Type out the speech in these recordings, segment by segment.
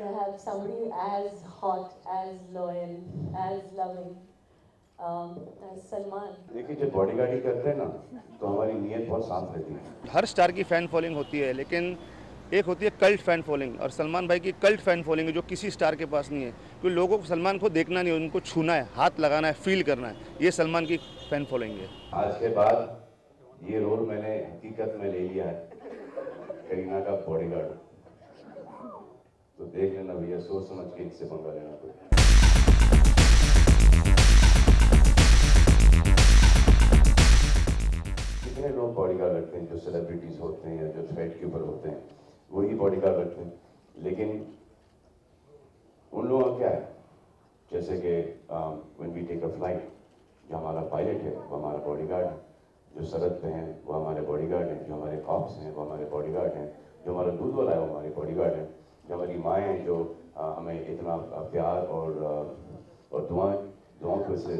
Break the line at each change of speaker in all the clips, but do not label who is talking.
to have somebody as hot, as loyal, as loving as Salman.
देखिए जब बॉडीगार्डी करते हैं ना तो हमारी नीयत बहुत साफ रहती है।
हर स्टार की फ़ैन फॉलोइंग होती है, लेकिन एक होती है कल्ट फ़ैन फॉलोइंग, और सलमान भाई की कल्ट फ़ैन फॉलोइंग है जो किसी स्टार के पास नहीं है। क्योंकि लोगों को सलमान को देखना नहीं है, उनको छूना है, हाथ लगाना है, फील करना है, ये सलमान की फ़ैन फॉलोइंग है।
आज के बाद ये रोल मैंने हकीकत में ले लिया है, करीना का बॉडीगार्ड। तो देख लेना भैया, सोच समझ के इससे पंगा लेना कोई। कितने लोग बॉडीगार्ड रखते हैं, जो सेलिब्रिटीज होते हैं या जो थ्रेड के ऊपर होते हैं, वही बॉडीगार्ड रखते हैं। लेकिन उन लोगों का क्या है, जैसे कि when we take a flight, जो हमारा पायलट है वो हमारा बॉडीगार्ड है, जो सरहद पे हैं वो हमारे बॉडीगार्ड हैं, जो हमारे कॉप्स हैं वो हमारे बॉडीगार्ड हैं, जो हमारा दूध वाला है वो हमारे बॉडीगार्ड हैं, जो हमारी माएँ हैं जो हमें इतना प्यार और दुआओं को से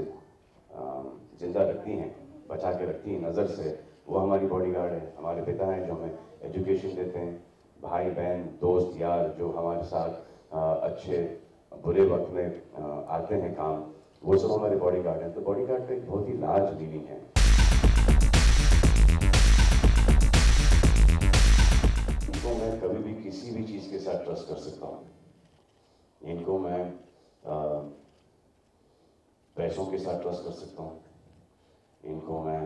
जिंदा रखती हैं, बचा के रखती हैं नज़र से, वो हमारी बॉडीगार्ड है। हमारे पिता हैं जो हमें एजुकेशन देते हैं, भाई बहन दोस्त यार जो हमारे साथ अच्छे बुरे वक्त में आते हैं काम, वो सब हमारे बॉडीगार्ड हैं। तो बॉडीगार्ड का एक बहुत ही लार्ज मीनिंग है। इनको मैं कभी भी किसी भी चीज़ के साथ ट्रस्ट कर सकता हूँ। इनको मैं पैसों के साथ ट्रस्ट कर सकता हूँ, इनको मैं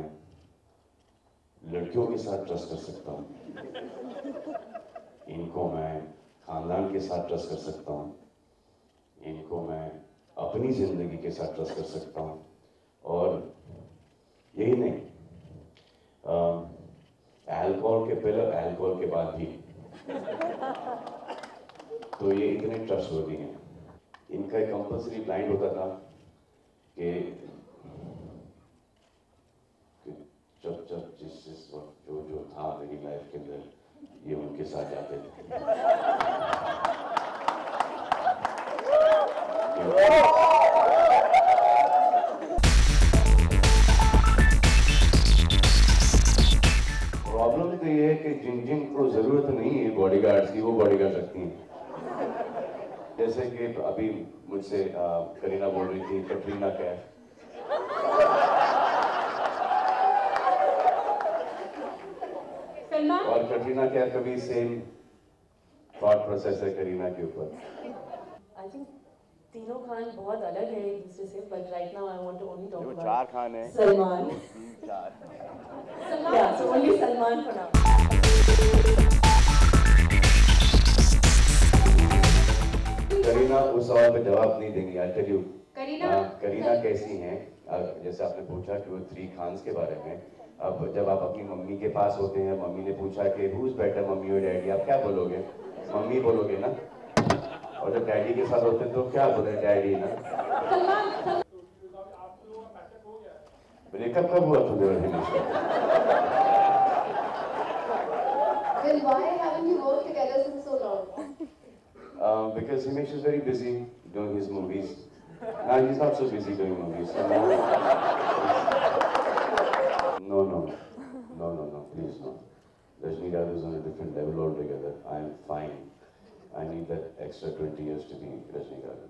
लड़कियों के साथ ट्रस्ट कर सकता हूँ, इनको मैं खानदान के साथ ट्रस्ट कर सकता हूँ, इनको मैं अपनी ज़िंदगी के साथ ट्रस्ट कर सकता हूँ। और यही नहीं, अल्कोहल के पहले अल्कोहल के बाद भी, तो ये इतने ट्रस्टवर्दी हैं। इनका एक कंपल्सरी ब्लाइंड होता था कि जब जिस वक्त जो था मेरी लाइफ के अंदर, ये उनके साथ जाते थे। प्रॉब्लम तो ये है कि जिनको जरूरत नहीं है बॉडीगार्ड्स की, वो बॉडीगार्ड रखती हैं। जैसे कि अभी मुझसे करीना बोल रही थी, कटरीना कैफ। और कटरीना कैफ का भी सेम थॉट प्रोसेस है करीना के ऊपर।
I think तीनों खान बहुत अलग है एक दूसरे से, but right now I want to only talk about
चार खान है,
Salman. Yeah, so only Salman for now.
Kareena उस सवाल पे जवाब नहीं देंगी। I'll tell you,
करीना
कैसी हैं, जैसे आपने पूछा कि वो 3 खान्स के बारे में। अब जब आप अपनी मम्मी के पास होते हैं, मम्मी ने पूछा कि who's better, मम्मी और डैडी, आप क्या बोलोगे? मम्मी बोलोगे ना। और जब डैडी के साथ होते हैं तो क्या बोले, डैडी ना। ब्रेकअप कब हुआ तुम्हें?
Then why haven't you worked together since so long?
Because Himesh is very busy doing his movies. Now he's not so busy doing movies. No, please no. Rajinikanth is on a different level altogether. I am fine. I need that extra 20 years to be Rajinikanth.